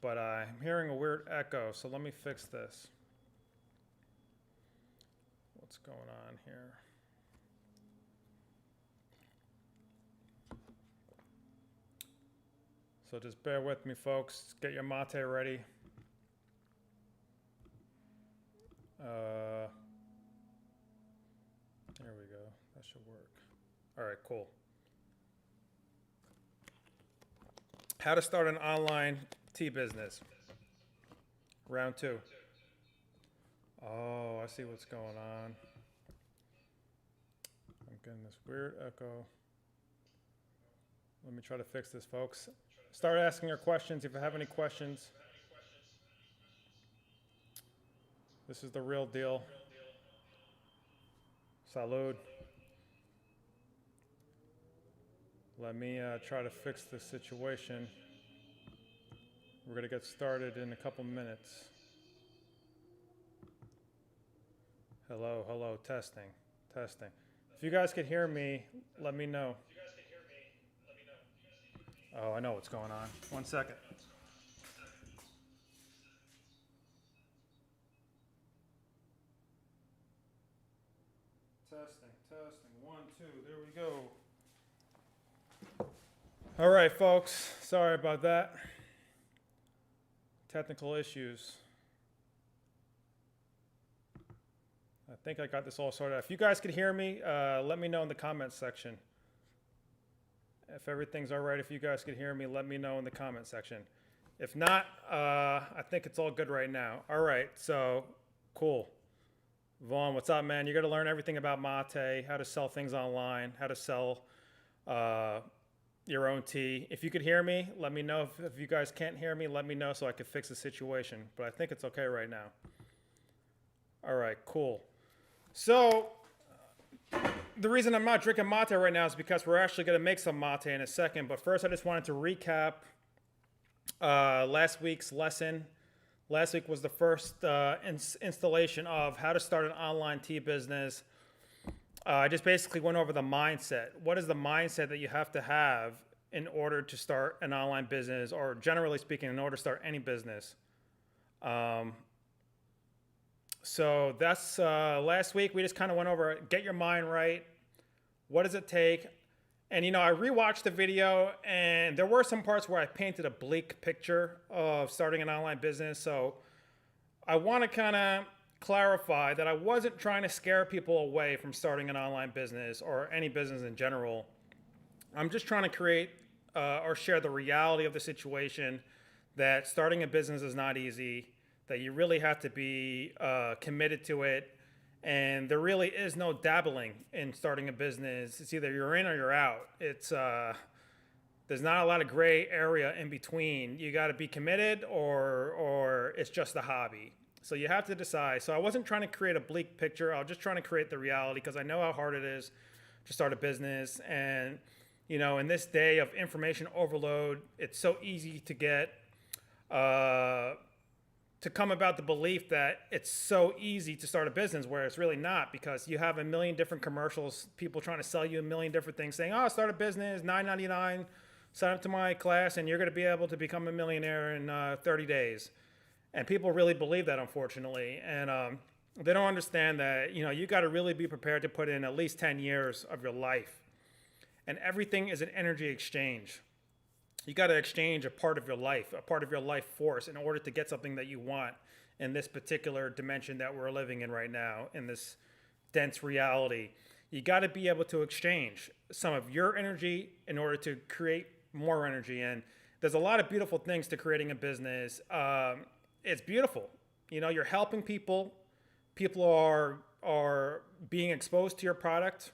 but I'm hearing a weird echo, so let me fix this. What's going on here? So just bear with me, folks. Get your mate ready. There we go. That should work. All right, cool. How to start an online tea business. Round 2. Oh, I see what's going on. I'm getting this weird echo. Let me try to fix this, folks. Start asking your questions if you have any questions. This is the real deal. Salud. Let me try to fix this situation. We're going to get started in a couple minutes. Hello, hello, testing, testing. If you guys could hear me, let me know. Oh, I know what's going on. 1 second. Testing, testing. 1, 2, there we go. All right, folks. Sorry about that. Technical issues. I think I got this all sorted out. If you guys could hear me, let me know in the comments section. If everything's all right, if you guys could hear me, let me know in the comment section. If not, I think it's all good right now. All right, so cool. Vaughn, what's up, man? You're going to learn everything about mate, how to sell things online, how to sell your own tea. If you could hear me, let me know. If you guys can't hear me, let me know so I can fix the situation. But I think it's okay right now. All right, cool. So the reason I'm not drinking mate right now is because we're actually going to make some mate in a second. But first, I just wanted to recap last week's lesson. Last week was the first installation of how to start an online tea business. I just basically went over the mindset. What is the mindset that you have to have in order to start an online business, or generally speaking, in order to start any business? So that's last week. We just kind of went over get your mind right. What does it take? And, you know, I rewatched the video, and there were some parts where I painted a bleak picture of starting an online business. So I want to kind of clarify that I wasn't trying to scare people away from starting an online business or any business in general. I'm just trying to create or share the reality of the situation, that starting a business is not easy, that you really have to be committed to it. And there really is no dabbling in starting a business. It's either you're in or you're out. It's there's not a lot of gray area in between. You got to be committed, or it's just a hobby. So you have to decide. So I wasn't trying to create a bleak picture. I was just trying to create the reality, because I know how hard it is to start a business. And, you know, in this day of information overload, it's so easy to get to come about the belief that it's so easy to start a business, where it's really not, because you have a million different commercials, people trying to sell you a million different things, saying, oh, start a business, $9.99, sign up to my class, and you're going to be able to become a millionaire in 30 days. And people really believe that, unfortunately. And they don't understand that, you know, you got to really be prepared to put in at least 10 years of your life. And everything is an energy exchange. You got to exchange a part of your life force, in order to get something that you want in this particular dimension that we're living in right now, in this dense reality. You got to be able to exchange some of your energy in order to create more energy. And there's a lot of beautiful things to creating a business. It's beautiful. You know, you're helping people. People are being exposed to your product.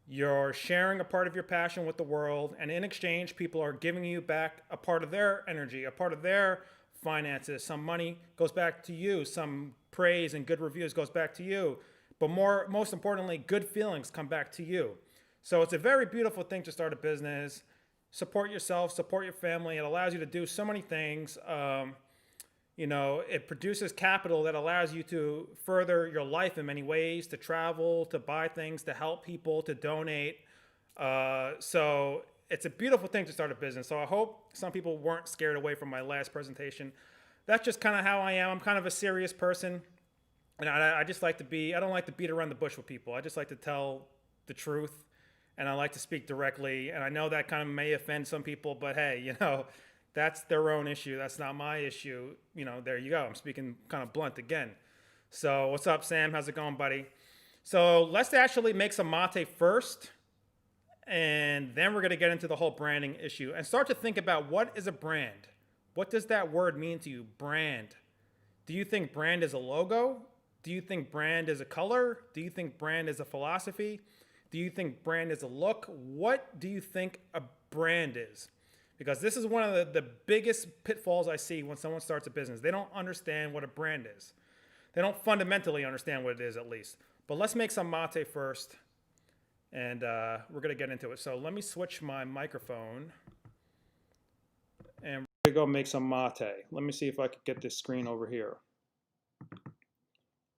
You're sharing a part of your passion with the world, and in exchange, people are giving you back a part of their energy, a part of their finances. Some money goes back to you. Some praise and good reviews goes back to you. But most importantly, good feelings come back to you. So it's a very beautiful thing to start a business. Support yourself, support your family. It allows you to do so many things. You know, it produces capital that allows you to further your life in many ways, to travel, to buy things, to help people, to donate. So it's a beautiful thing to start a business. So I hope some people weren't scared away from my last presentation. That's just kind of how I am. I'm kind of a serious person. And I just like to be, I don't like to beat around the bush with people. I just like to tell the truth, and I like to speak directly. And I know that kind of may offend some people, but hey, you know, that's their own issue. That's not my issue. You know, there you go. I'm speaking kind of blunt again. So what's up, Sam? How's it going, buddy? So let's actually make some mate first, and then we're going to get into the whole branding issue and start to think about what is a brand? What does that word mean to you, brand? Do you think brand is a logo? Do you think brand is a color? Do you think brand is a philosophy? Do you think brand is a look? What do you think a brand is? Because this is one of the biggest pitfalls I see when someone starts a business. They don't understand what a brand is. They don't fundamentally understand what it is, at least. But let's make some mate first, and we're going to get into it. So let me switch my microphone, and we're going to go make some mate. Let me see if I can get this screen over here.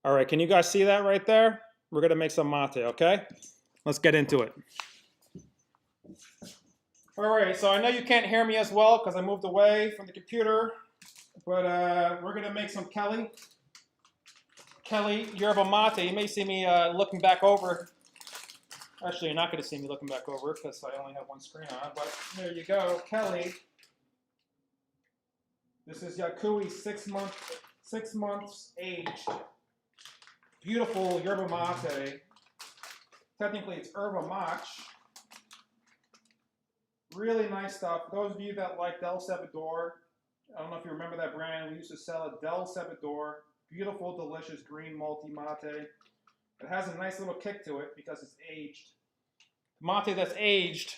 All right, can you guys see that right there? We're going to make some mate, okay? Let's get into it. All right, so I know you can't hear me as well because I moved away from the computer, but we're going to make some Kelly yerba mate. You may see me looking back over. Actually, you're not going to see me looking back over because I only have one screen on, but there you go, Kelly. This is Yakui, 6 months aged. Beautiful yerba mate. Technically, it's yerba mate. Really nice stuff. For those of you that like Del Sabador, I don't know if you remember that brand. We used to sell it, Del Sabador. Beautiful, delicious green malty mate. It has a nice little kick to it because it's aged. Mate that's aged,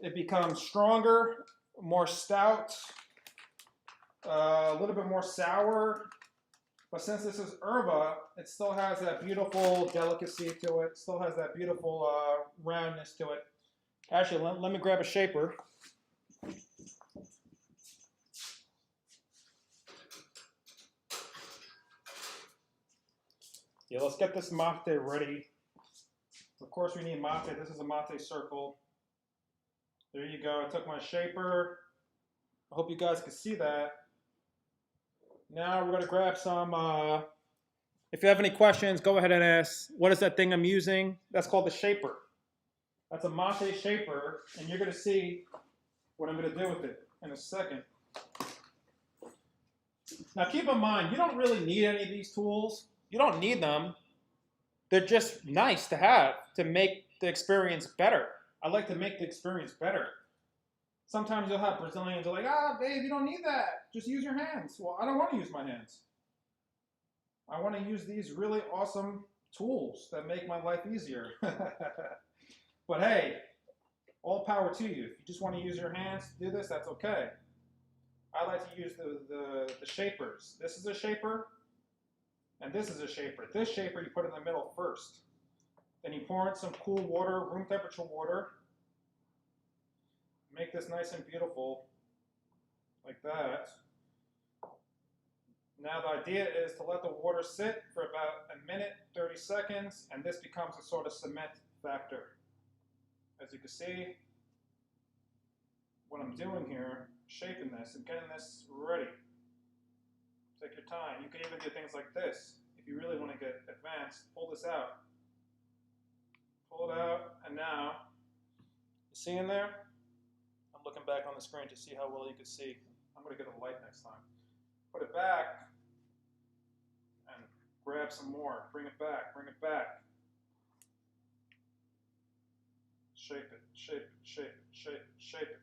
it becomes stronger, more stout, a little bit more sour. But since this is yerba, it still has that beautiful delicacy to it. Still has that beautiful roundness to it. Actually, let me grab a shaper. Yeah, let's get this mate ready. Of course, we need mate. This is a mate circle. There you go. I took my shaper. I hope you guys can see that. Now we're going to grab some, if you have any questions, go ahead and ask. What is that thing I'm using? That's called the shaper. That's a mate shaper, and you're going to see what I'm going to do with it in a second. Now keep in mind, you don't really need any of these tools. You don't need them. They're just nice to have to make the experience better. I like to make the experience better. Sometimes you'll have Brazilians who are like, ah, babe, you don't need that. Just use your hands. Well, I don't want to use my hands. I want to use these really awesome tools that make my life easier. But hey, all power to you. If you just want to use your hands to do this, that's okay. I like to use the shapers. This is a shaper, and this is a shaper. This shaper you put in the middle first. Then you pour in some cool water, room temperature water. Make this nice and beautiful, like that. Now the idea is to let the water sit for about 1 minute, 30 seconds, and this becomes a sort of cement factor. As you can see, what I'm doing here, shaping this and getting this ready. Take your time. You can even do things like this. If you really want to get advanced, pull this out. Pull it out, and now, you see in there? I'm looking back on the screen to see how well you can see. I'm going to get a light next time. Put it back, and grab some more. Bring it back, bring it back. Shape it, shape it, shape it, shape it, shape it.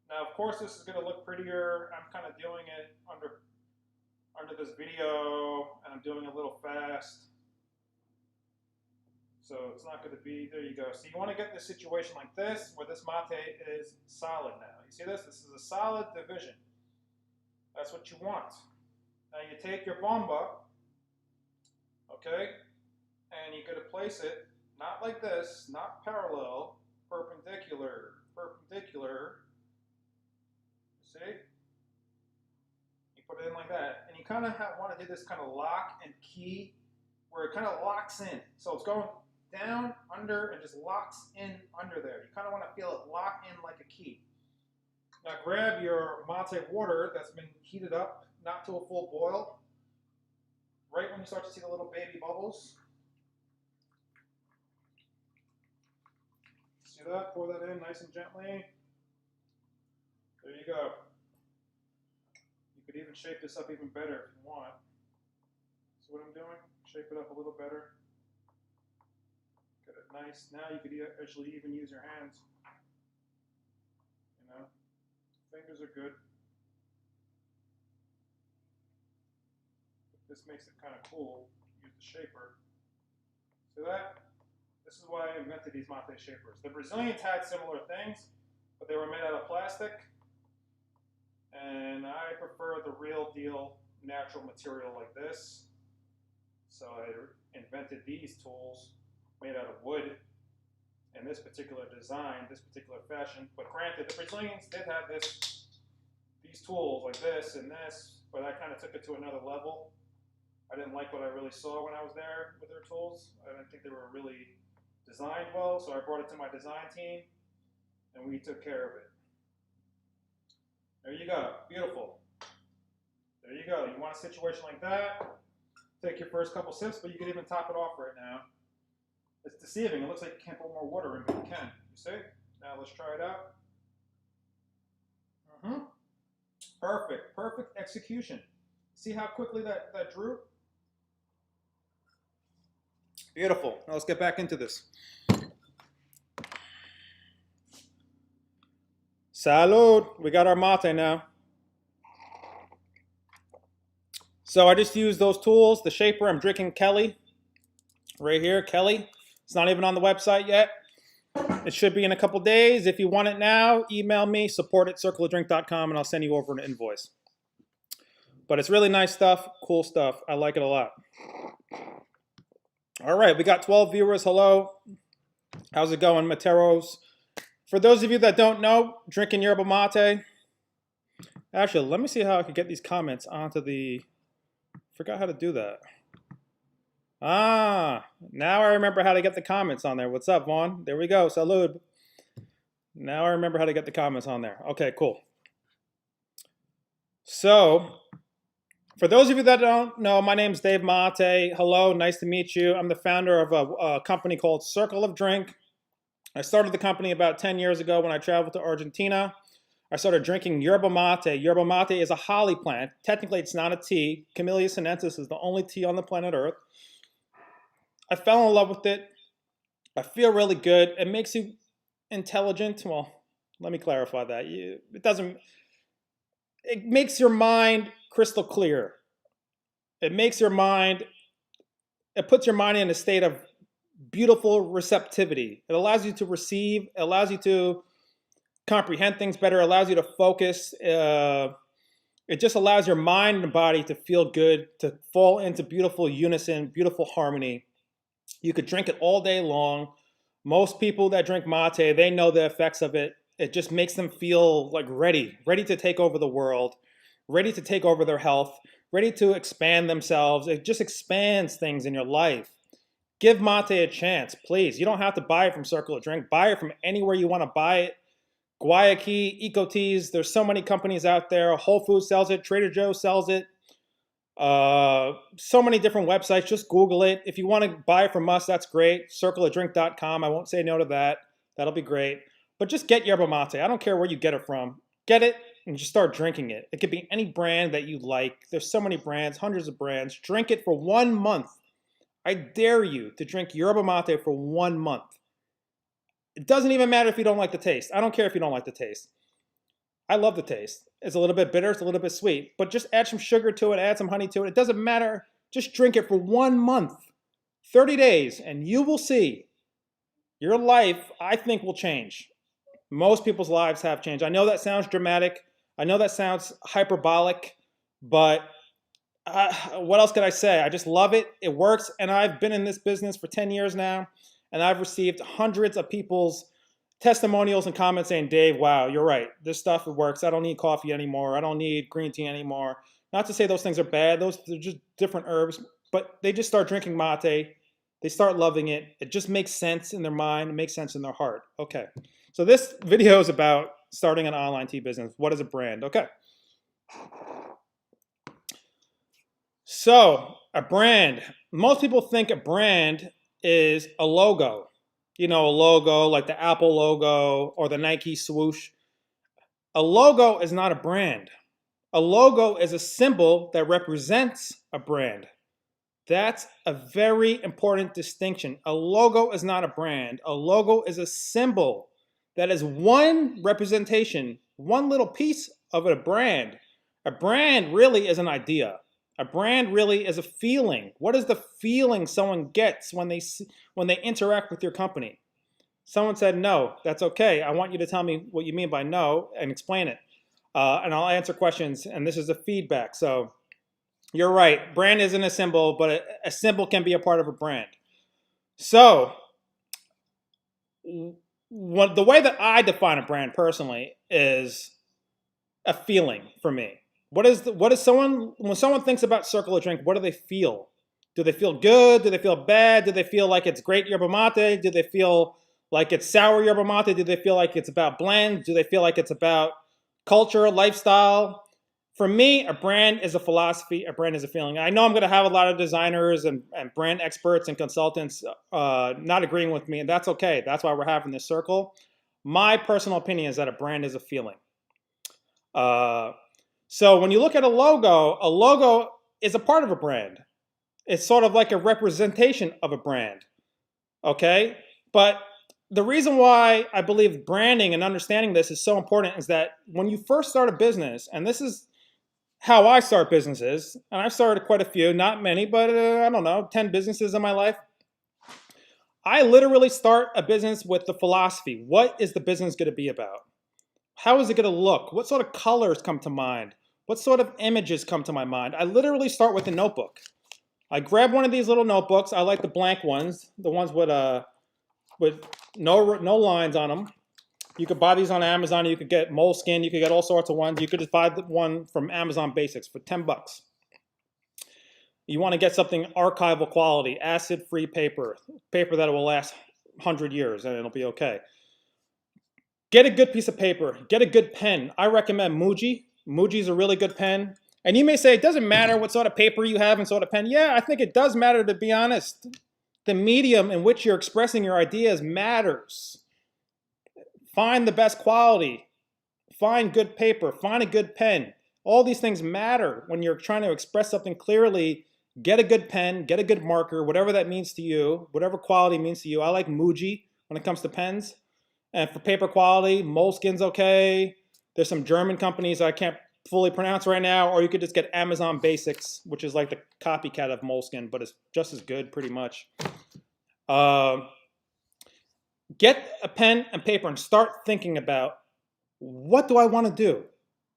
Now, of course, this is going to look prettier. I'm kind of doing it under this video, and I'm doing it a little fast. So it's not going to be, there you go. So you want to get this situation like this, where this mate is solid now. You see this? This is a solid division. That's what you want. Now you take your bomba, okay, and you're going to place it, not like this, not parallel, perpendicular, perpendicular. See? You put it in like that. And you kind of want to do this kind of lock and key, where it kind of locks in. So it's going down, under, and just locks in under there. You kind of want to feel it lock in like a key. Now grab your mate water that's been heated up, not to a full boil. Right when you start to see the little baby bubbles. See that? Pour that in nice and gently. There you go. You could even shape this up even better if you want. See what I'm doing? Shape it up a little better. Get it nice. Now you could actually even use your hands. You know, fingers are good. But this makes it kind of cool. Use the shaper. See that? This is why I invented these mate shapers. The Brazilians had similar things, but they were made out of plastic. And I prefer the real deal natural material like this. So I invented these tools made out of wood in this particular design, this particular fashion. But granted, the Brazilians did have these tools like this and this, but I kind of took it to another level. I didn't like what I really saw when I was there with their tools. I didn't think they were really designed well, so I brought it to my design team, and we took care of it. There you go, beautiful. There you go, you want a situation like that, take your first couple sips, but you can even top it off right now. It's deceiving, it looks like you can't put more water in, but you can, you see? Now let's try it out. Perfect, perfect execution. See how quickly that drew? Beautiful, now let's get back into this. Salud, we got our mate now. So I just used those tools, the shaper. I'm drinking Kelly, right here, Kelly. It's not even on the website yet. It should be in a couple days. If you want it now, email me, support@circleofdrink.com, and I'll send you over an invoice. But it's really nice stuff, cool stuff. I like it a lot. All right, we got 12 viewers. Hello. How's it going, Materos? For those of you that don't know, drinking yerba mate. Actually, let me see how I can get these comments onto the... Forgot how to do that. Ah, now I remember how to get the comments on there. What's up, Vaughn? There we go. Salud. Now I remember how to get the comments on there. Okay, cool. So, for those of you that don't know, my name is Dave Mate. Hello, nice to meet you. I'm the founder of a company called Circle of Drink. I started the company about 10 years ago when I traveled to Argentina. I started drinking yerba mate. Yerba mate is a holly plant. Technically, it's not a tea. Camellia sinensis is the only tea on the planet Earth. I fell in love with it. I feel really good. It makes you intelligent. Well, let me clarify that. It makes your mind crystal clear. It puts your mind in a state of beautiful receptivity. It allows you to receive, it allows you to comprehend things better, it allows you to focus. It just allows your mind and body to feel good, to fall into beautiful unison, beautiful harmony. You could drink it all day long. Most people that drink mate, they know the effects of it. It just makes them feel like ready to take over the world, ready to take over their health, ready to expand themselves. It just expands things in your life. Give mate a chance, please. You don't have to buy it from Circle of Drink. Buy it from anywhere you want to buy it. Guayaki, Eco Teas, there's so many companies out there. Whole Foods sells it. Trader Joe sells it. So many different websites. Just Google it. If you want to buy it from us, that's great. Circleofdrink.com. I won't say no to that. That'll be great. But just get yerba mate. I don't care where you get it from. Get it and just start drinking it. It could be any brand that you like. There's so many brands, hundreds of brands. Drink it for 1 month. I dare you to drink yerba mate for 1 month. It doesn't even matter if you don't like the taste. I don't care if you don't like the taste. I love the taste. It's a little bit bitter, it's a little bit sweet, but just add some sugar to it, add some honey to it. It doesn't matter. Just drink it for 1 month, 30 days, and you will see your life, I think, will change. Most people's lives have changed. I know that sounds dramatic. I know that sounds hyperbolic, but what else could I say? I just love it. It works, and I've been in this business for 10 years now, and I've received hundreds of people's testimonials and comments saying, Dave, wow, you're right. This stuff, it works. I don't need coffee anymore. I don't need green tea anymore. Not to say those things are bad. They're just different herbs, but they just start drinking mate. They start loving it. It just makes sense in their mind. It makes sense in their heart. Okay. So this video is about starting an online tea business. What is a brand? Okay. So a brand, most people think a brand is a logo. You know, a logo like the Apple logo or the Nike swoosh. A logo is not a brand. A logo is a symbol that represents a brand. That's a very important distinction. A logo is not a brand. A logo is a symbol that is one representation, one little piece of a brand. A brand really is an idea. A brand really is a feeling. What is the feeling someone gets when they interact with your company? Someone said no. That's okay. I want you to tell me what you mean by no and explain it. And I'll answer questions. And this is a feedback. So you're right. Brand isn't a symbol, but a symbol can be a part of a brand. So the way that I define a brand personally is a feeling for me. When someone thinks about Circle of Drink, what do they feel? Do they feel good? Do they feel bad? Do they feel like it's great yerba mate? Do they feel like it's sour yerba mate? Do they feel like it's about blends? Do they feel like it's about culture, lifestyle? For me, a brand is a philosophy. A brand is a feeling. I know I'm going to have a lot of designers and brand experts and consultants not agreeing with me, and that's okay. That's why we're having this circle. My personal opinion is that a brand is a feeling. So when you look at a logo is a part of a brand. It's sort of like a representation of a brand, okay? But the reason why I believe branding and understanding this is so important is that when you first start a business, and this is how I start businesses, and I've started quite a few, not many, but I don't know, 10 businesses in my life. I literally start a business with the philosophy. What is the business going to be about? How is it going to look? What sort of colors come to mind? What sort of images come to my mind? I literally start with a notebook. I grab one of these little notebooks. I like the blank ones, the ones with no lines on them. You could buy these on Amazon. You could get Moleskine. You could get all sorts of ones. You could just buy the one from Amazon Basics for 10 bucks. You want to get something archival quality, acid-free paper that will last 100 years, and it'll be okay. Get a good piece of paper. Get a good pen. I recommend Muji. Muji's a really good pen. And you may say, it doesn't matter what sort of paper you have and sort of pen. Yeah, I think it does matter, to be honest. The medium in which you're expressing your ideas matters. Find the best quality. Find good paper. Find a good pen. All these things matter when you're trying to express something clearly. Get a good pen. Get a good marker, whatever that means to you, whatever quality means to you. I like Muji when it comes to pens. And for paper quality, Moleskine's okay. There's some German companies I can't fully pronounce right now, or you could just get Amazon Basics, which is like the copycat of Moleskine, but it's just as good pretty much. Get a pen and paper and start thinking about, what do I want to do?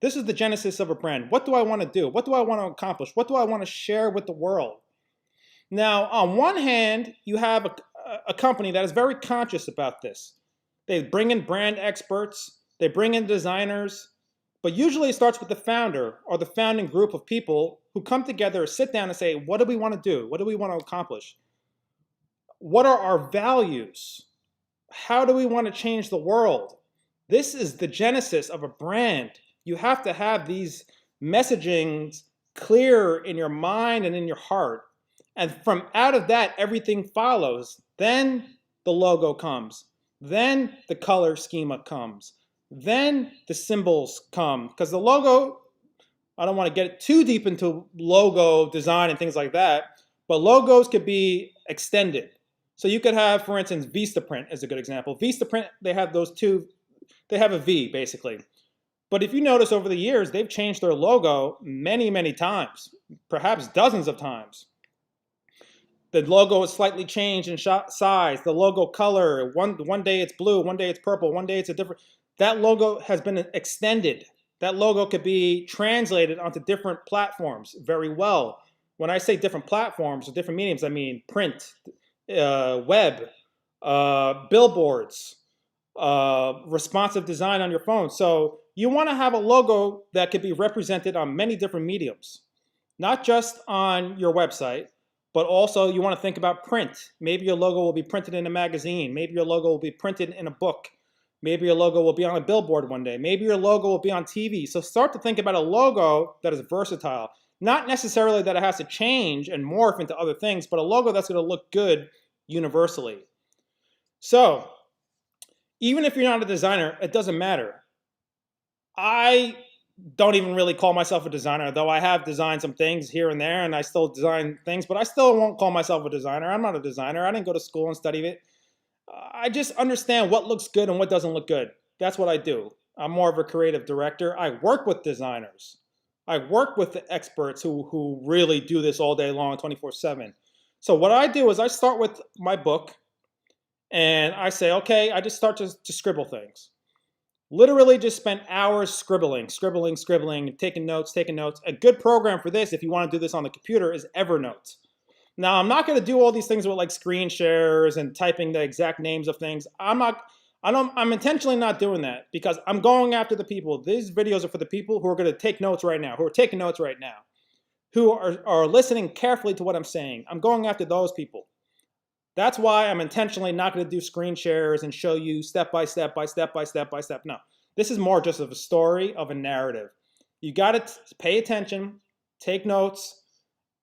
This is the genesis of a brand. What do I want to do? What do I want to accomplish? What do I want to share with the world? Now, on one hand, you have a company that is very conscious about this. They bring in brand experts. They bring in designers. But usually it starts with the founder or the founding group of people who come together, sit down and say, what do we want to do? What do we want to accomplish? What are our values? How do we want to change the world? This is the genesis of a brand. You have to have these messagings clear in your mind and in your heart. And from out of that, everything follows. Then the logo comes. Then the color schema comes. Then the symbols come. Because the logo, I don't want to get too deep into logo design and things like that, but logos could be extended. So you could have, for instance, Vistaprint is a good example. Vistaprint, they have those two, they have a V basically. But if you notice over the years, they've changed their logo many, many times, perhaps dozens of times. The logo is slightly changed in size, the logo color, one day it's blue, one day it's purple, one day it's a different, that logo has been extended. That logo could be translated onto different platforms very well. When I say different platforms or different mediums, I mean print, web, billboards, responsive design on your phone. So you want to have a logo that could be represented on many different mediums, not just on your website, But also you want to think about print. Maybe your logo will be printed in a magazine. Maybe your logo will be printed in a book. Maybe your logo will be on a billboard one day. Maybe your logo will be on TV. So start to think about a logo that is versatile. Not necessarily that it has to change and morph into other things, but a logo that's going to look good universally. So even if you're not a designer, it doesn't matter. I don't even really call myself a designer, though I have designed some things here and there, and I still design things, but I still won't call myself a designer. I'm not a designer. I didn't go to school and study it. I just understand what looks good and what doesn't look good. That's what I do. I'm more of a creative director. I work with designers. I work with the experts who really do this all day long, 24/7. So what I do is I start with my book, and I say, okay, I just start to scribble things. Literally just spent hours scribbling, taking notes. A good program for this, if you want to do this on the computer, is Evernote. Now, I'm not going to do all these things with like screen shares and typing the exact names of things. I'm intentionally not doing that because I'm going after the people. These videos are for the people who are going to take notes right now, who are listening carefully to what I'm saying. I'm going after those people. That's why I'm intentionally not going to do screen shares and show you step by step. No, this is more just of a story, of a narrative. You got to pay attention, take notes,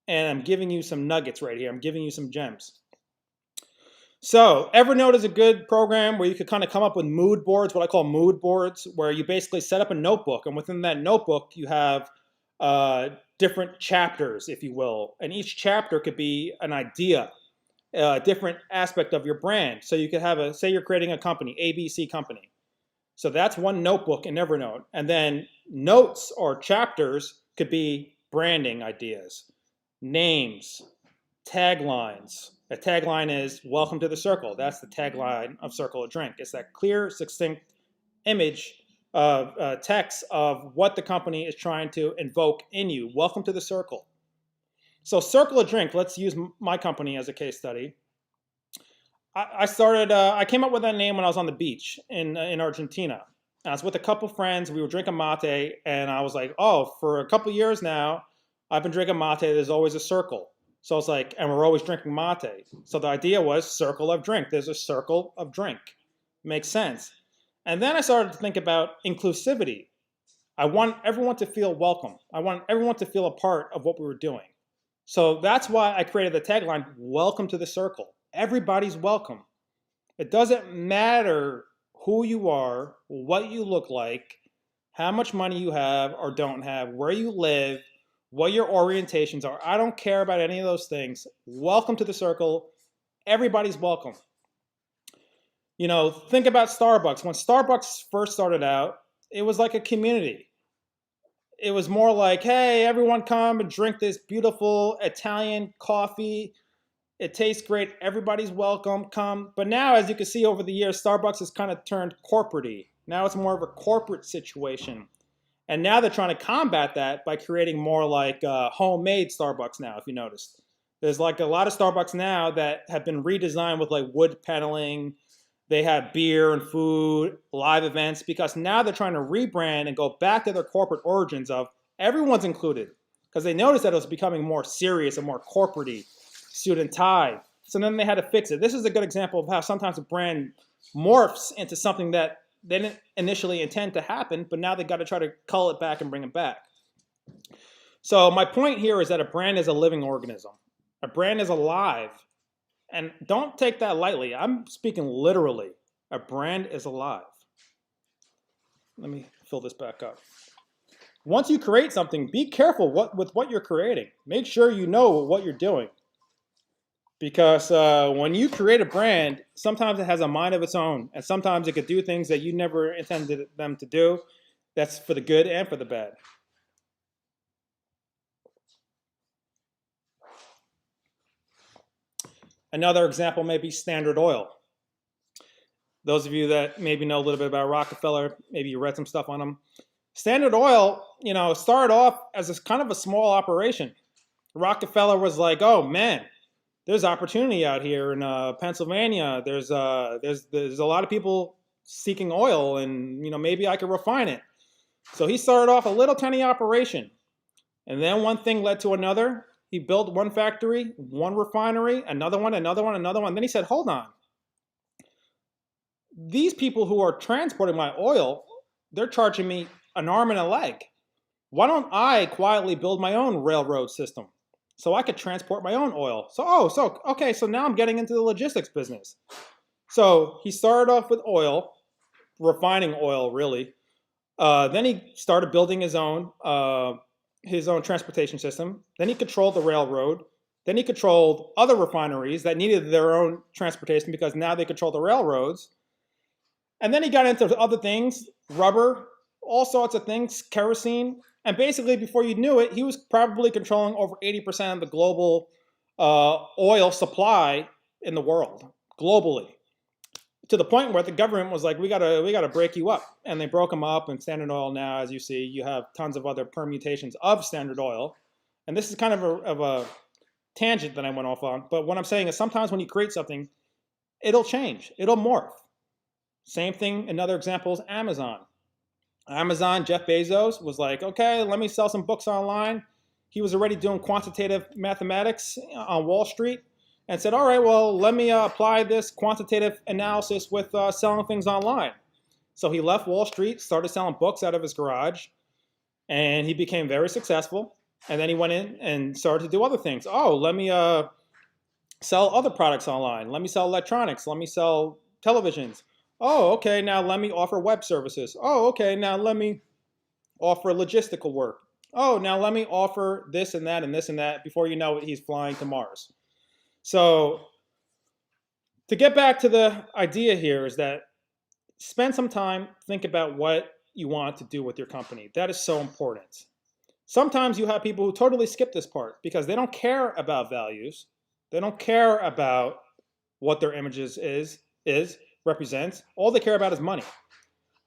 and I'm giving you some nuggets right here. I'm giving you some gems. So Evernote is a good program where you could kind of come up with mood boards, what I call mood boards, where you basically set up a notebook, and within that notebook you have different chapters, if you will, and each chapter could be an idea. A different aspect of your brand. So you could have say you're creating a company, ABC company. So that's one notebook in Evernote. And then notes or chapters could be branding ideas, names, taglines. A tagline is welcome to the circle. That's the tagline of Circle of Drink. It's that clear, succinct image of text of what the company is trying to invoke in you. Welcome to the circle. So Circle of Drink, let's use my company as a case study. I came up with that name when I was on the beach in Argentina. I was with a couple friends. We were drinking mate, and I was like, oh, for a couple years now, I've been drinking mate. There's always a circle. So I was like, and we're always drinking mate. So the idea was Circle of Drink. There's a circle of drink. Makes sense. And then I started to think about inclusivity. I want everyone to feel welcome. I want everyone to feel a part of what we were doing. So that's why I created the tagline, welcome to the circle. Everybody's welcome. It doesn't matter who you are, what you look like, how much money you have or don't have, where you live, what your orientations are. I don't care about any of those things. Welcome to the circle. Everybody's welcome. You know, think about Starbucks. When Starbucks first started out, it was like a community. It was more like, hey, everyone come and drink this beautiful Italian coffee. It tastes great. Everybody's welcome. Come. But now, as you can see over the years, Starbucks has kind of turned corporate-y. Now it's more of a corporate situation. And now they're trying to combat that by creating more like homemade Starbucks now, if you noticed. There's like a lot of Starbucks now that have been redesigned with like wood paneling. They have beer and food, live events, because now they're trying to rebrand and go back to their corporate origins of everyone's included. Because they noticed that it was becoming more serious and more corporate-y, suit and tie. So then they had to fix it. This is a good example of how sometimes a brand morphs into something that they didn't initially intend to happen, but now they got to try to cull it back and bring it back. So my point here is that a brand is a living organism. A brand is alive. And don't take that lightly. I'm speaking literally. A brand is alive. Let me fill this back up. Once you create something, be careful with what you're creating. Make sure you know what you're doing. Because when you create a brand, sometimes it has a mind of its own. And sometimes it could do things that you never intended them to do. That's for the good and for the bad. Another example may be Standard Oil. Those of you that maybe know a little bit about Rockefeller, maybe you read some stuff on them. Standard Oil, you know, started off as a kind of a small operation. Rockefeller was like, oh man, there's opportunity out here in Pennsylvania. There's a lot of people seeking oil, and you know, maybe I could refine it. So he started off a little tiny operation, and then one thing led to another. He built one factory, one refinery, another one, another one, another one. Then he said, hold on. These people who are transporting my oil, they're charging me an arm and a leg. Why don't I quietly build my own railroad system so I could transport my own oil? Okay, so now I'm getting into the logistics business. So he started off with oil, refining oil, really. Then he started building his own transportation system. Then he controlled the railroad. Then he controlled other refineries that needed their own transportation because now they control the railroads. And then he got into other things, rubber, all sorts of things, kerosene. And basically, before you knew it, he was probably controlling over 80% of the global oil supply in the world, globally. To the point where the government was like, we gotta break you up. And they broke him up, and Standard Oil now, as you see, you have tons of other permutations of Standard Oil. And this is kind of a tangent that I went off on. But what I'm saying is sometimes when you create something, it'll change, it'll morph. Same thing, another example is Amazon. Amazon, Jeff Bezos was like, okay, let me sell some books online. He was already doing quantitative mathematics on Wall Street and said, all right, well, let me apply this quantitative analysis with selling things online. So he left Wall Street, started selling books out of his garage, and he became very successful. And then he went in and started to do other things. Oh, let me sell other products online. Let me sell electronics. Let me sell televisions. Oh, okay, now let me offer web services. Oh, okay, now let me offer logistical work. Oh, now let me offer this and that and this and that. Before you know it, he's flying to Mars. So to get back to the idea here is that spend some time, think about what you want to do with your company. That is so important. Sometimes you have people who totally skip this part because they don't care about values. They don't care about what their images represents. All they care about is money.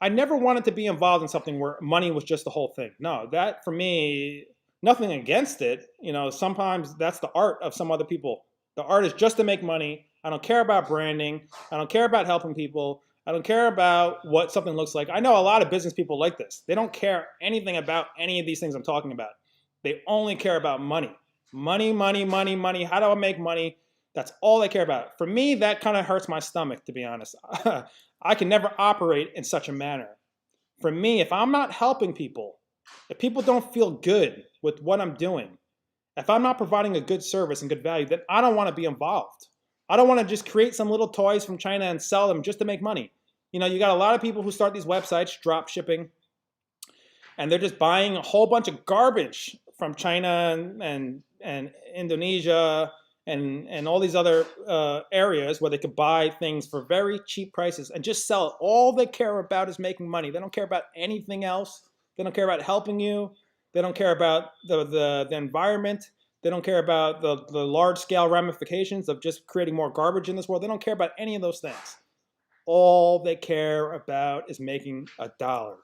I never wanted to be involved in something where money was just the whole thing. No, that for me, nothing against it. You know, sometimes that's the art of some other people. The art is just to make money. I don't care about branding. I don't care about helping people. I don't care about what something looks like. I know a lot of business people like this. They don't care anything about any of these things I'm talking about. They only care about money. Money, money, money, money. How do I make money? That's all they care about. For me, that kind of hurts my stomach, to be honest. I can never operate in such a manner. For me, if I'm not helping people, if people don't feel good with what I'm doing, if I'm not providing a good service and good value, then I don't want to be involved. I don't want to just create some little toys from China and sell them just to make money. You know, you got a lot of people who start these websites, drop shipping, and they're just buying a whole bunch of garbage from China and Indonesia and all these other areas where they could buy things for very cheap prices and just sell it. All they care about is making money. They don't care about anything else. They don't care about helping you. They don't care about the environment. They don't care about the large-scale ramifications of just creating more garbage in this world. They don't care about any of those things. All they care about is making a dollar.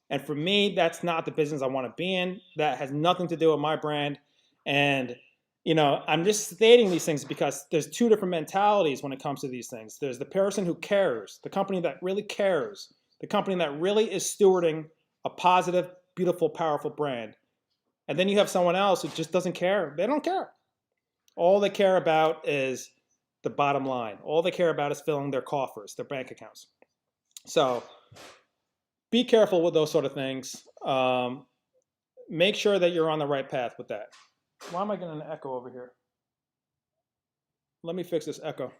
And for me, that's not the business I want to be in. That has nothing to do with my brand. And you know, I'm just stating these things because there's two different mentalities when it comes to these things. There's the person who cares, the company that really cares, the company that really is stewarding a positive, beautiful, powerful brand. And then you have someone else who just doesn't care. They don't care. All they care about is the bottom line. All they care about is filling their coffers, their bank accounts. So be careful with those sort of things. Make sure that you're on the right path with that. Why am I getting an echo over here? Let me fix this echo.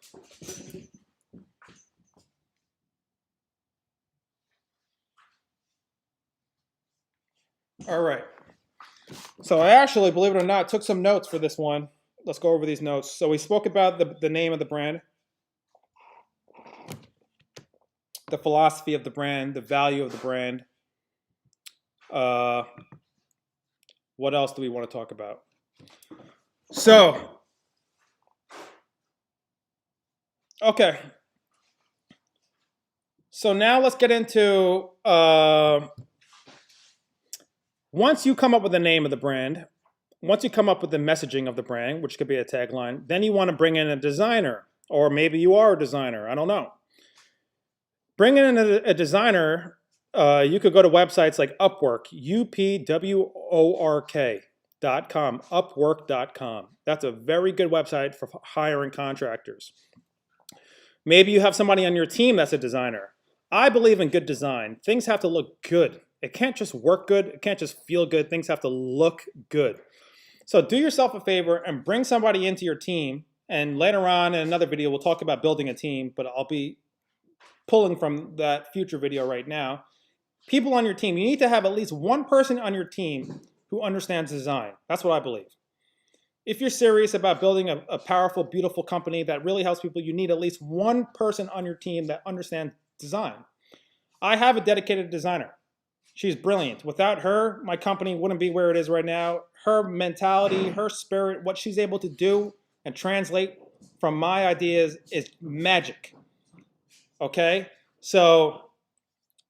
All right. So I actually, believe it or not, took some notes for this one. Let's go over these notes. So we spoke about the name of the brand, the philosophy of the brand, the value of the brand. What else do we want to talk about? So, okay. So now let's get into, once you come up with the name of the brand, once you come up with the messaging of the brand, which could be a tagline, then you want to bring in a designer, or maybe you are a designer, I don't know. Bringing in a designer, you could go to websites like Upwork, UPWORK, Upwork.com, Upwork.com. That's a very good website for hiring contractors. Maybe you have somebody on your team that's a designer. I believe in good design. Things have to look good. It can't just work good. It can't just feel good. Things have to look good. So do yourself a favor and bring somebody into your team. And later on in another video, we'll talk about building a team, but I'll be pulling from that future video right now. People on your team, you need to have at least one person on your team who understands design. That's what I believe. If you're serious about building a powerful, beautiful company that really helps people, you need at least one person on your team that understands design. I have a dedicated designer. She's brilliant. Without her, my company wouldn't be where it is right now. Her mentality, her spirit, what she's able to do and translate from my ideas is magic. Okay? So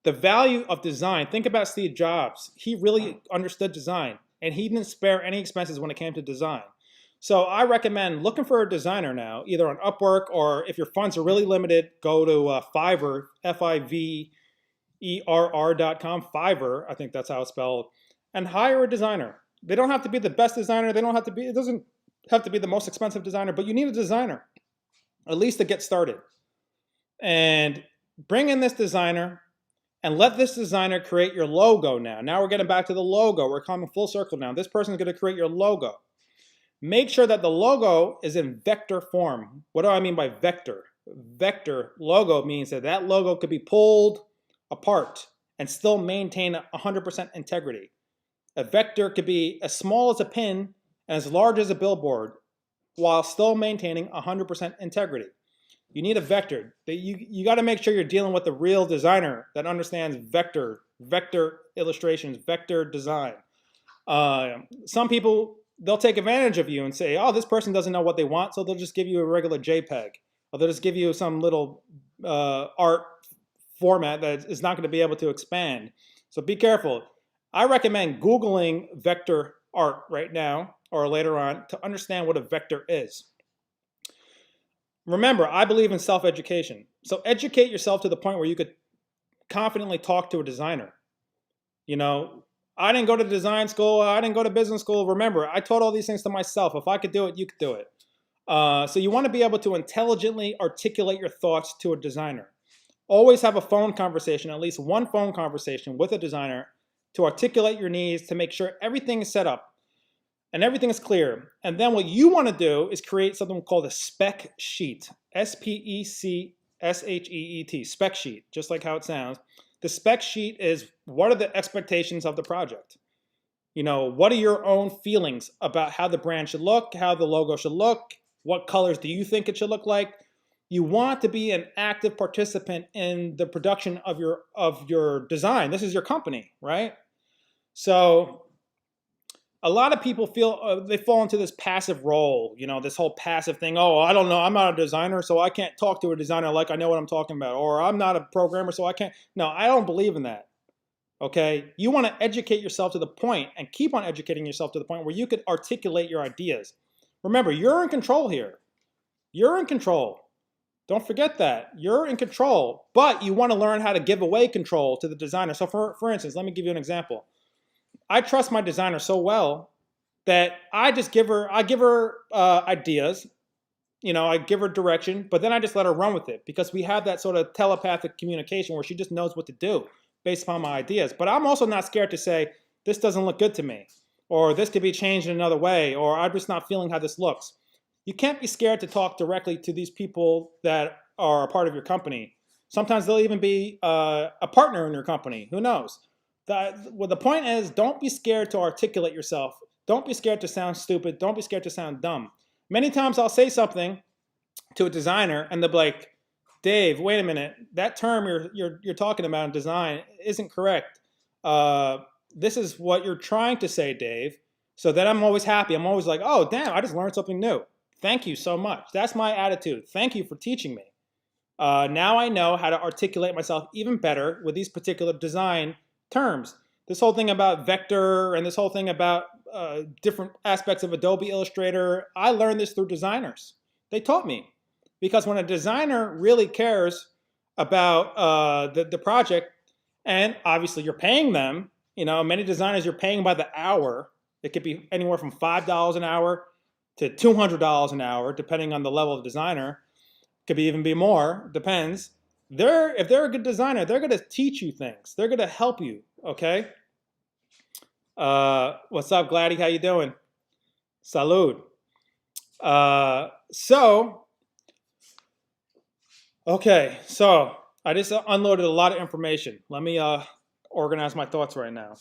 the value of design, think about Steve Jobs. He really understood design, and he didn't spare any expenses when it came to design. So I recommend looking for a designer now, either on Upwork, or if your funds are really limited, go to Fiverr, Fiverr.com, Fiverr, I think that's how it's spelled, and hire a designer. They don't have to be the best designer. It doesn't have to be the most expensive designer, but you need a designer, at least to get started. And bring in this designer and let this designer create your logo now. Now we're getting back to the logo. We're coming full circle now. This person is going to create your logo. Make sure that the logo is in vector form. What do I mean by vector? Vector logo means that that logo could be pulled apart and still maintain 100% integrity. A vector could be as small as a pin and as large as a billboard while still maintaining 100% integrity. You need a vector. You got to make sure you're dealing with the real designer that understands vector illustrations, vector design. Some people, they'll take advantage of you and say, oh, this person doesn't know what they want, so they'll just give you a regular JPEG. Or they'll just give you some little art format that is not going to be able to expand. So be careful. I recommend Googling vector art right now or later on to understand what a vector is. Remember, I believe in self-education. So educate yourself to the point where you could confidently talk to a designer. You know, I didn't go to design school. I didn't go to business school. Remember, I taught all these things to myself. If I could do it, you could do it. So you want to be able to intelligently articulate your thoughts to a designer. Always have a phone conversation, at least one phone conversation with a designer to articulate your needs, to make sure everything is set up and everything is clear. And then what you want to do is create something called a spec sheet. SPECSHEET, spec sheet, just like how it sounds. The spec sheet is, what are the expectations of the project? You know, what are your own feelings about how the brand should look, how the logo should look, what colors do you think it should look like? You want to be an active participant in the production of your design. This is your company, right? So a lot of people feel they fall into this passive role, you know, this whole passive thing. Oh, I don't know. I'm not a designer, so I can't talk to a designer like I know what I'm talking about. Or I'm not a programmer, so I can't. No, I don't believe in that. Okay? You want to educate yourself to the point and keep on educating yourself to the point where you could articulate your ideas. Remember, you're in control here. You're in control. Don't forget that. You're in control, but you want to learn how to give away control to the designer. So for instance, let me give you an example. I trust my designer so well that I give her ideas, you know, I give her direction, but then I just let her run with it because we have that sort of telepathic communication where she just knows what to do based upon my ideas. But I'm also not scared to say, this doesn't look good to me, or this could be changed in another way, or I'm just not feeling how this looks. You can't be scared to talk directly to these people that are a part of your company. Sometimes they'll even be a partner in your company. Who knows? Well, the point is, don't be scared to articulate yourself. Don't be scared to sound stupid. Don't be scared to sound dumb. Many times I'll say something to a designer and they'll be like, Dave, wait a minute. That term you're talking about in design isn't correct. This is what you're trying to say, Dave. So then I'm always happy. I'm always like, oh, damn, I just learned something new. Thank you so much. That's my attitude. Thank you for teaching me. Now I know how to articulate myself even better with these particular design terms. This whole thing about vector and this whole thing about different aspects of Adobe Illustrator, I learned this through designers. They taught me. Because when a designer really cares about the project, and obviously you're paying them, you know, many designers you're paying by the hour, It could be anywhere from $5 an hour to $200 an hour, depending on the level of designer. Could be even be more, depends. If they're a good designer, they're going to teach you things. They're going to help you, okay? What's up, Gladdy? How you doing? Salud. Okay, so I just unloaded a lot of information. Let me organize my thoughts right now.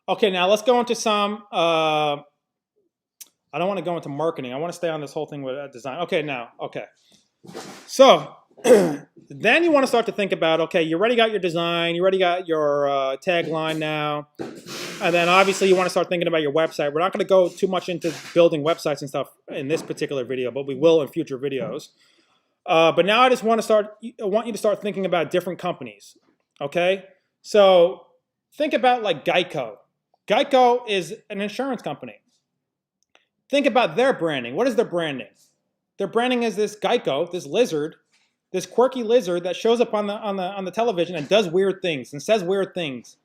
Okay, now let's go into some, I don't want to go into marketing. I want to stay on this whole thing with design. Okay, now, okay. So then you want to start to think about, okay, you already got your design, you already got your tagline now, and then obviously you want to start thinking about your website. We're not going to go too much into building websites and stuff in this particular video, but we will in future videos. But now I want you to start thinking about different companies, okay? So think about like Geico. Geico is an insurance company. Think about their branding. What is their branding? Their branding is this Geico, this lizard, this quirky lizard that shows up on the television and does weird things and says weird things.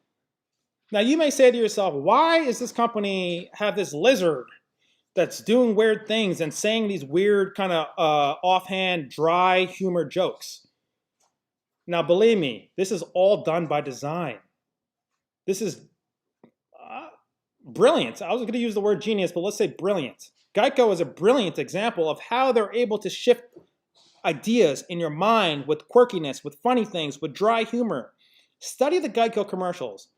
Now you may say to yourself, why is this company have this lizard that's doing weird things and saying these weird kind of offhand, dry humor jokes? Now believe me, this is all done by design. This is brilliant. I was going to use the word genius, but let's say brilliant. Geico is a brilliant example of how they're able to shift ideas in your mind with quirkiness, with funny things, with dry humor. Study the Geico commercials.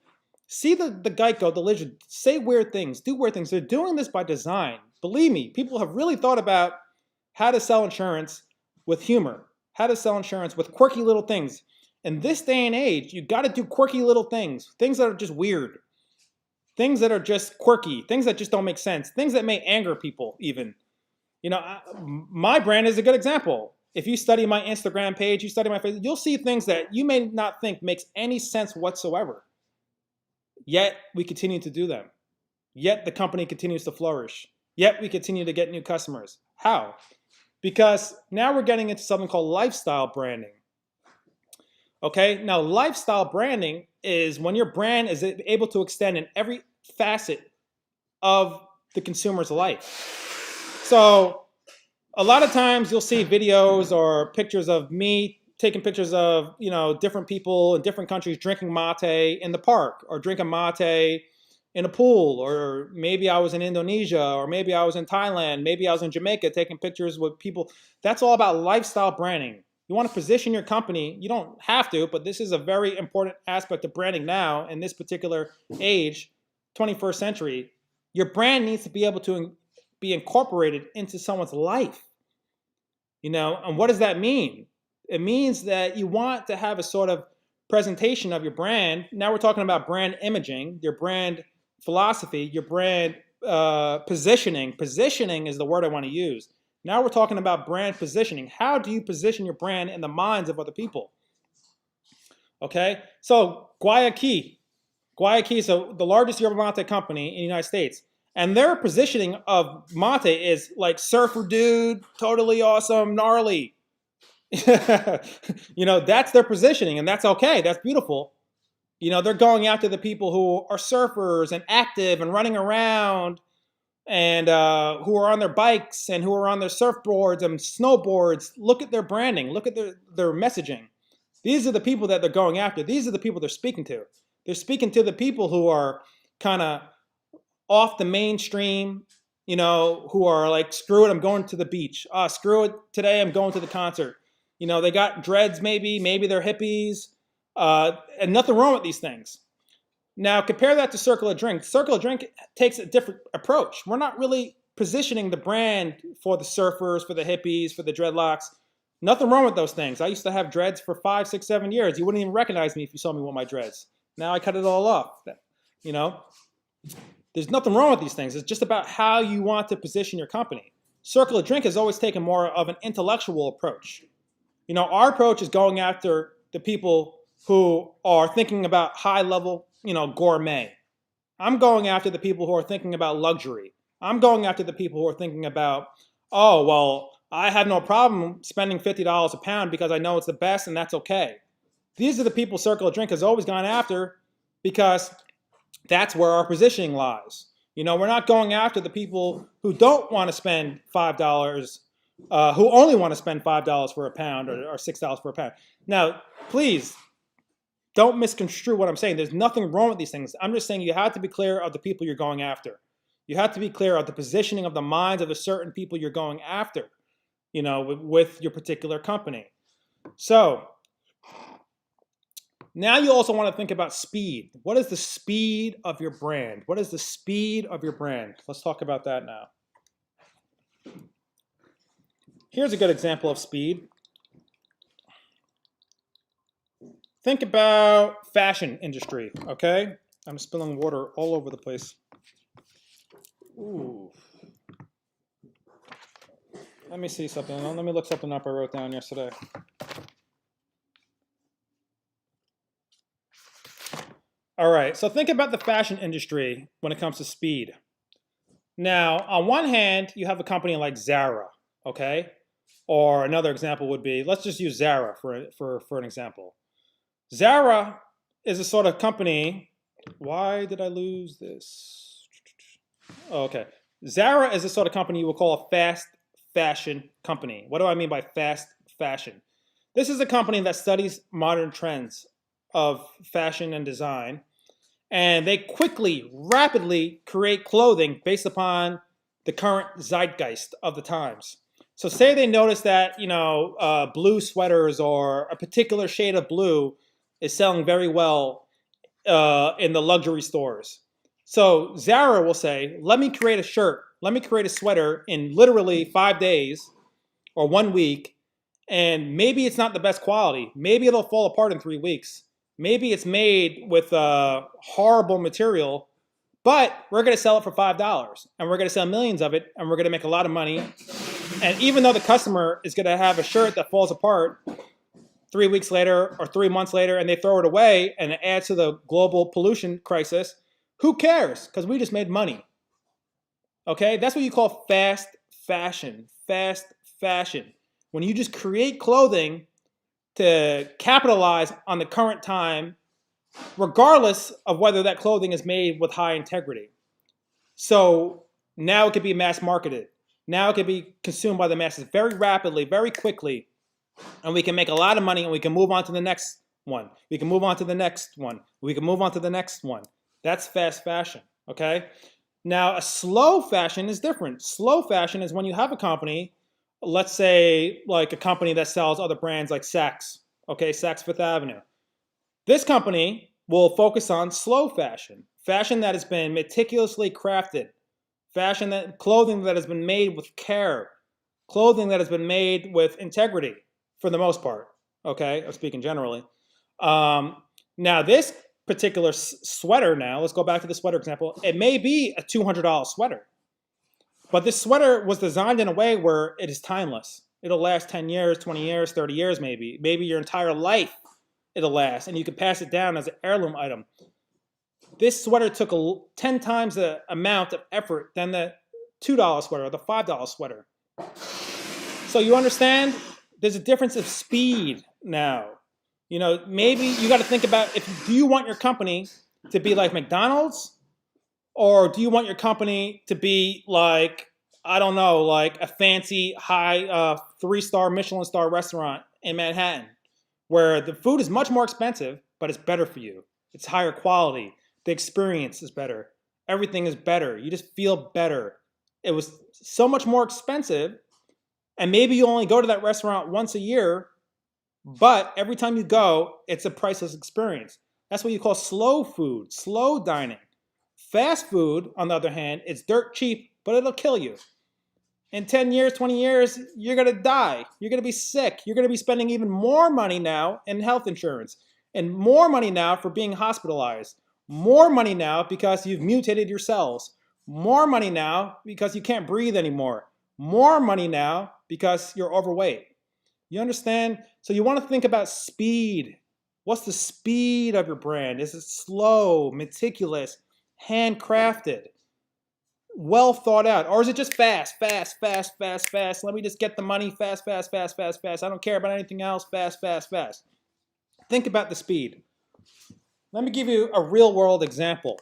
See the Geico, the lizard, say weird things, do weird things. They're doing this by design. Believe me, people have really thought about how to sell insurance with humor, how to sell insurance with quirky little things. In this day and age, you got to do quirky little things, things that are just weird. Things that are just quirky, things that just don't make sense, things that may anger people even. You know, my brand is a good example. If you study my Instagram page, you study my Facebook, you'll see things that you may not think makes any sense whatsoever. Yet we continue to do them. Yet the company continues to flourish. Yet we continue to get new customers. How? Because now we're getting into something called lifestyle branding. Okay, now lifestyle branding is when your brand is able to extend in every facet of the consumer's life. So a lot of times you'll see videos or pictures of me taking pictures of, you know, different people in different countries drinking mate in the park or drinking mate in a pool, or maybe I was in Indonesia, or maybe I was in Thailand, maybe I was in Jamaica taking pictures with people. That's all about lifestyle branding. You want to position your company. You don't have to, but this is a very important aspect of branding now in this particular age, 21st century. Your brand needs to be able to be incorporated into someone's life. You know, and what does that mean? It means that you want to have a sort of presentation of your brand. Now we're talking about brand imaging, your brand philosophy, your brand positioning. Positioning is the word I want to use. Now we're talking about brand positioning. How do you position your brand in the minds of other people? Okay, so Guayaquil is the largest yerba mate company in the United States. And their positioning of mate is like surfer dude, totally awesome, gnarly. You know, that's their positioning, and that's okay. That's beautiful. You know, they're going after the people who are surfers and active and running around, and who are on their bikes and who are on their surfboards and snowboards. Look at their branding. Look at their messaging. These are the people that they're going after. These are the people they're speaking to. They're speaking to the people who are kind of off the mainstream, you know, who are like, screw it, I'm going to the beach. Screw it, today I'm going to the concert. You know, they got dreads maybe they're hippies, and nothing wrong with these things. Now, compare that to Circle of Drink. Circle of Drink takes a different approach. We're not really positioning the brand for the surfers, for the hippies, for the dreadlocks. Nothing wrong with those things. I used to have dreads for 5, 6, 7 years. You wouldn't even recognize me if you saw me with my dreads. Now I cut it all off. You know, there's nothing wrong with these things. It's just about how you want to position your company. Circle of Drink has always taken more of an intellectual approach. You know, our approach is going after the people who are thinking about high level, you know, gourmet. I'm going after the people who are thinking about luxury. I'm going after the people who are thinking about, oh, well, I have no problem spending $50 a pound because I know it's the best and that's okay. These are the people Circle of Drink has always gone after because That's where our positioning lies. We're not going after the people who don't want to spend $5, who only want to spend $5 for a pound or $6 for a pound. Now, please don't misconstrue what I'm saying. There's nothing wrong with these things. I'm just saying you have to be clear of the people you're going after. You have to be clear of the positioning of the minds of the certain people you're going after, with your particular company. So now you also want to think about speed. What is the speed of your brand? What is the speed of your brand? Let's talk about that now. Here's a good example of speed. Think about fashion industry, okay? I'm spilling water all over the place. Ooh. Let me see something. Let me look something up I wrote down yesterday. All right, so think about the fashion industry when it comes to speed. Now, on one hand, you have a company like Zara, okay? Or another example would be, let's just use Zara for an example. Zara is a sort of company. Why did I lose this? Oh, okay. Zara is a sort of company you would call a fast fashion company. What do I mean by fast fashion? This is a company that studies modern trends of fashion and design, and they quickly, rapidly create clothing based upon the current zeitgeist of the times. So say they notice that, blue sweaters or a particular shade of blue is selling very well in the luxury stores. So Zara will say, let me create a shirt, let me create a sweater in literally 5 days or 1 week, and maybe it's not the best quality. Maybe it'll fall apart in 3 weeks. Maybe it's made with horrible material, but we're going to sell it for $5, and we're going to sell millions of it, and we're going to make a lot of money. And even though the customer is going to have a shirt that falls apart 3 weeks later or 3 months later, and they throw it away, and it adds to the global pollution crisis, who cares? Because we just made money. Okay, that's what you call fast fashion. Fast fashion. When you just create clothing to capitalize on the current time, regardless of whether that clothing is made with high integrity. So now it can be mass marketed. Now it can be consumed by the masses very rapidly, very quickly, and we can make a lot of money, and we can move on to the next one. We can move on to the next one. We can move on to the next one. That's fast fashion, okay? Now, a slow fashion is different. Slow fashion is when you have a company, let's say like a company that sells other brands like Saks, okay, Saks Fifth Avenue. This company will focus on slow fashion, fashion that has been meticulously crafted, clothing that has been made with care, clothing that has been made with integrity for the most part, okay, I'm speaking generally. Now this particular sweater now, let's go back to the sweater example, it may be a $200 sweater. But this sweater was designed in a way where it is timeless. It'll last 10 years, 20 years, 30 years maybe. Maybe your entire life it'll last, and you can pass it down as an heirloom item. This sweater took 10 times the amount of effort than the $2 sweater or the $5 sweater. So you understand? There's a difference of speed now. Maybe you got to think about, do you want your company to be like McDonald's? Or do you want your company to be like, I don't know, like a fancy high 3-star Michelin star restaurant in Manhattan, where the food is much more expensive, but it's better for you. It's higher quality. The experience is better. Everything is better. You just feel better. It was so much more expensive, and maybe you only go to that restaurant once a year, but every time you go, it's a priceless experience. That's what you call slow food, slow dining. Fast food, on the other hand, it's dirt cheap, but it'll kill you. In 10 years, 20 years, you're going to die. You're going to be sick. You're going to be spending even more money now in health insurance, and more money now for being hospitalized. More money now because you've mutated your cells. More money now because you can't breathe anymore. More money now because you're overweight. You understand? So you want to think about speed. What's the speed of your brand? Is it slow, meticulous, handcrafted, well thought out? Or is it just fast, fast, fast, fast, fast? Let me just get the money fast, fast, fast, fast, fast. I don't care about anything else. Fast, fast, fast. Think about the speed. Let me give you a real world example.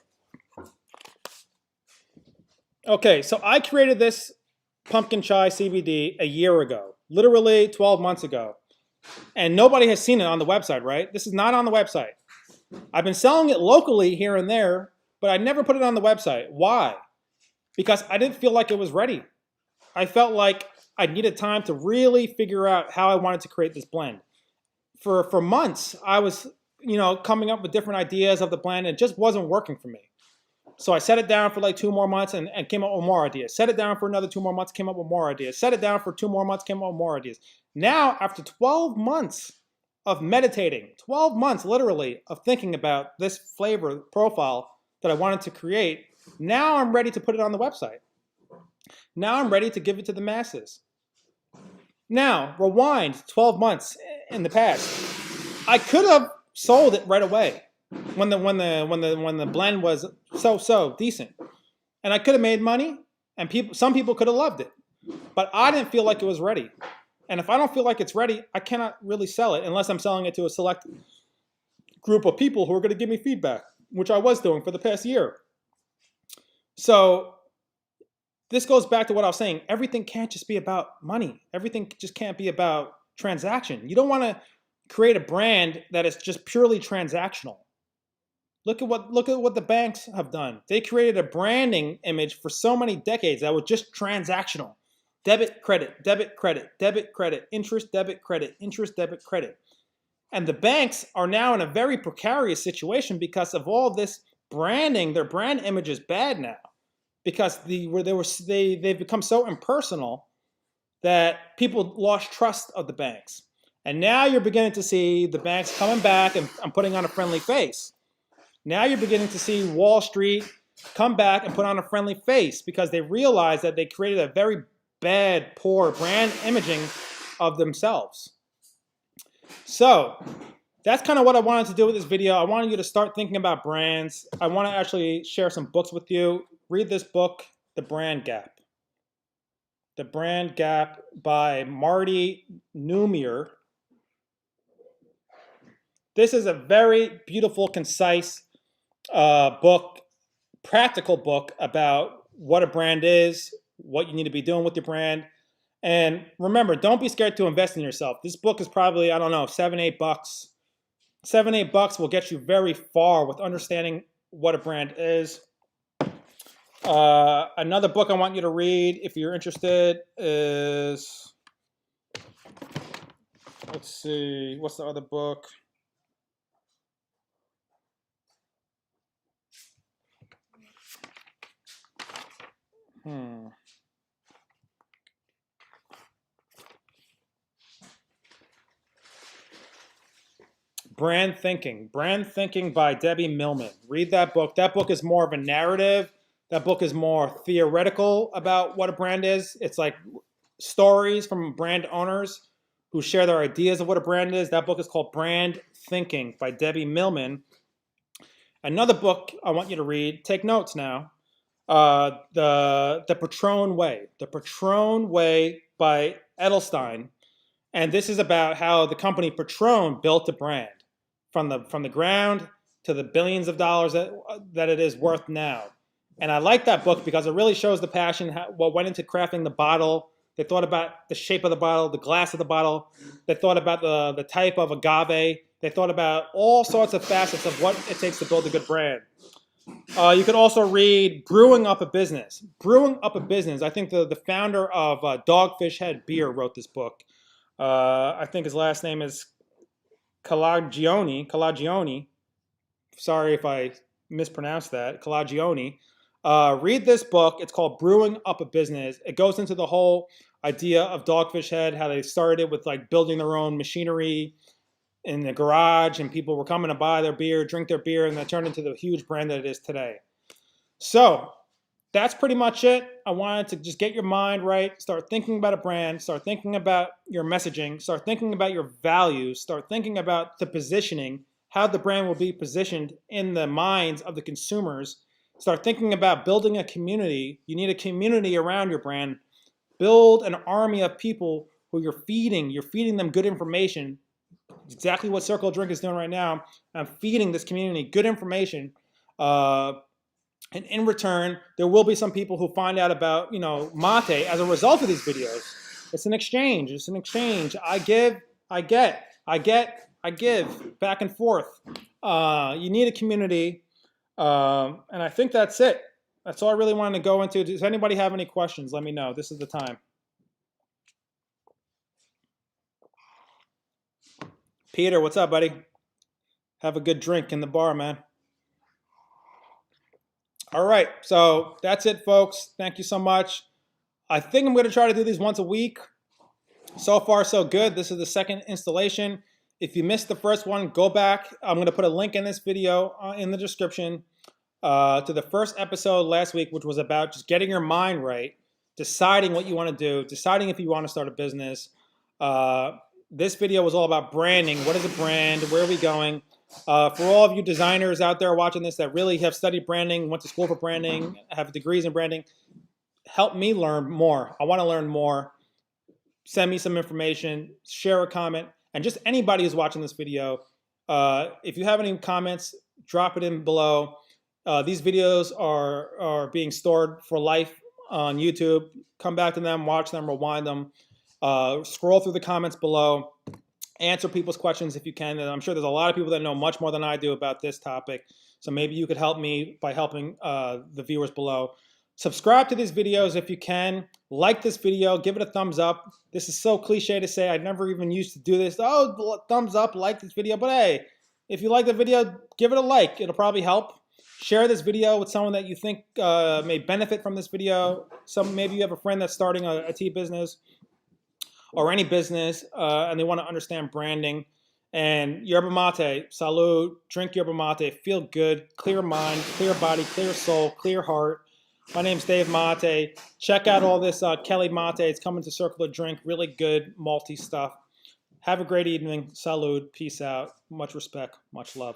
Okay, so I created this pumpkin chai CBD a year ago, literally 12 months ago. And nobody has seen it on the website, right? This is not on the website. I've been selling it locally here and there, but I never put it on the website. Why? Because I didn't feel like it was ready. I felt like I needed time to really figure out how I wanted to create this blend. For months, I was, coming up with different ideas of the blend, and it just wasn't working for me. So I set it down for like 2 more months and came up with more ideas. Set it down for another 2 more months, came up with more ideas. Set it down for 2 more months, came up with more ideas. Now, after 12 months of meditating, 12 months literally of thinking about this flavor profile that I wanted to create, now I'm ready to put it on the website. Now I'm ready to give it to the masses. Now, rewind 12 months in the past. I could have sold it right away when the blend was so decent, and I could have made money, and some people could have loved it, but I didn't feel like it was ready. And if I don't feel like it's ready, I cannot really sell it unless I'm selling it to a select group of people who are going to give me feedback, which I was doing for the past year. So this goes back to what I was saying. Everything can't just be about money. Everything just can't be about transaction. You don't want to create a brand that is just purely transactional. Look at what the banks have done. They created a branding image for so many decades that was just transactional. Debit, credit, debit, credit, debit, credit, interest, debit, credit, interest, debit, credit. And the banks are now in a very precarious situation because of all this branding. Their brand image is bad now because they've become so impersonal that people lost trust of the banks. And now you're beginning to see the banks coming back and putting on a friendly face. Now you're beginning to see Wall Street come back and put on a friendly face because they realize that they created a very bad, poor brand imaging of themselves. So that's kind of what I wanted to do with this video. I wanted you to start thinking about brands. I want to actually share some books with you. Read this book, The Brand Gap. The Brand Gap by Marty Neumier. This is a very beautiful, concise book, practical book about what a brand is, what you need to be doing with your brand. And remember, don't be scared to invest in yourself. This book is probably, I don't know, $7, $8. $7, $8 will get you very far with understanding what a brand is. Another book I want you to read, if you're interested, is, let's see, what's the other book? Brand Thinking by Debbie Millman. Read that book. That book is more of a narrative. That book is more theoretical about what a brand is. It's like stories from brand owners who share their ideas of what a brand is. That book is called Brand Thinking by Debbie Millman. Another book I want you to read, take notes now, the Patron Way. The Patron Way by Edelstein. And this is about how the company Patron built a brand from the ground to the billions of dollars that it is worth now. And I like that book because it really shows the passion, what went into crafting the bottle. They thought about the shape of the bottle, the glass of the bottle. They thought about the type of agave. They thought about all sorts of facets of what it takes to build a good brand. You could also read Brewing Up a Business. Brewing Up a Business. I think the founder of Dogfish Head Beer wrote this book. I think his last name is Calagione. Sorry if I mispronounced that. Calagione. Read this book. It's called Brewing Up a Business. It goes into the whole idea of Dogfish Head, how they started with like building their own machinery in the garage, and people were coming to buy their beer, drink their beer, and that turned into the huge brand that it is today. So that's pretty much it. I wanted to just get your mind right, start thinking about a brand, start thinking about your messaging, start thinking about your values, start thinking about the positioning, how the brand will be positioned in the minds of the consumers. Start thinking about building a community. You need a community around your brand. Build an army of people who you're feeding them good information. Exactly what Circle Drink is doing right now. I'm feeding this community good information. And in return, there will be some people who find out about, mate as a result of these videos. It's an exchange. It's an exchange. I give, I get, I get, I give, back and forth. You need a community. And I think that's it. That's all I really wanted to go into. Does anybody have any questions? Let me know. This is the time. Peter, what's up, buddy? Have a good drink in the bar, man. All right, so that's it, folks. Thank you so much. I think I'm going to try to do these once a week. So far, so good. This is the second installation. If you missed the first one, go back. I'm going to put a link in this video in the description to the first episode last week, which was about just getting your mind right, deciding what you want to do, deciding if you want to start a business. This video was all about branding. What is a brand? Where are we going? For all of you designers out there watching this that really have studied branding, went to school for branding, have degrees in branding, help me learn more. I want to learn more. Send me some information, share a comment, and just anybody who's watching this video, if you have any comments, drop it in below. These videos are being stored for life on YouTube. Come back to them, watch them, rewind them. Scroll through the comments below. Answer people's questions if you can. And I'm sure there's a lot of people that know much more than I do about this topic. So maybe you could help me by helping the viewers below. Subscribe to these videos if you can. Like this video. Give it a thumbs up. This is so cliche to say. I never even used to do this. Oh, thumbs up, like this video. But hey, if you like the video, give it a like. It'll probably help. Share this video with someone that you think may benefit from this video. Maybe you have a friend that's starting a tea business or any business, and they want to understand branding. And yerba mate, salud, drink yerba mate, feel good, clear mind, clear body, clear soul, clear heart. My name's Dave Mate. Check out all this Kelly Mate. It's coming to Circular Drink. Really good, malty stuff. Have a great evening. Salud. Peace out. Much respect. Much love.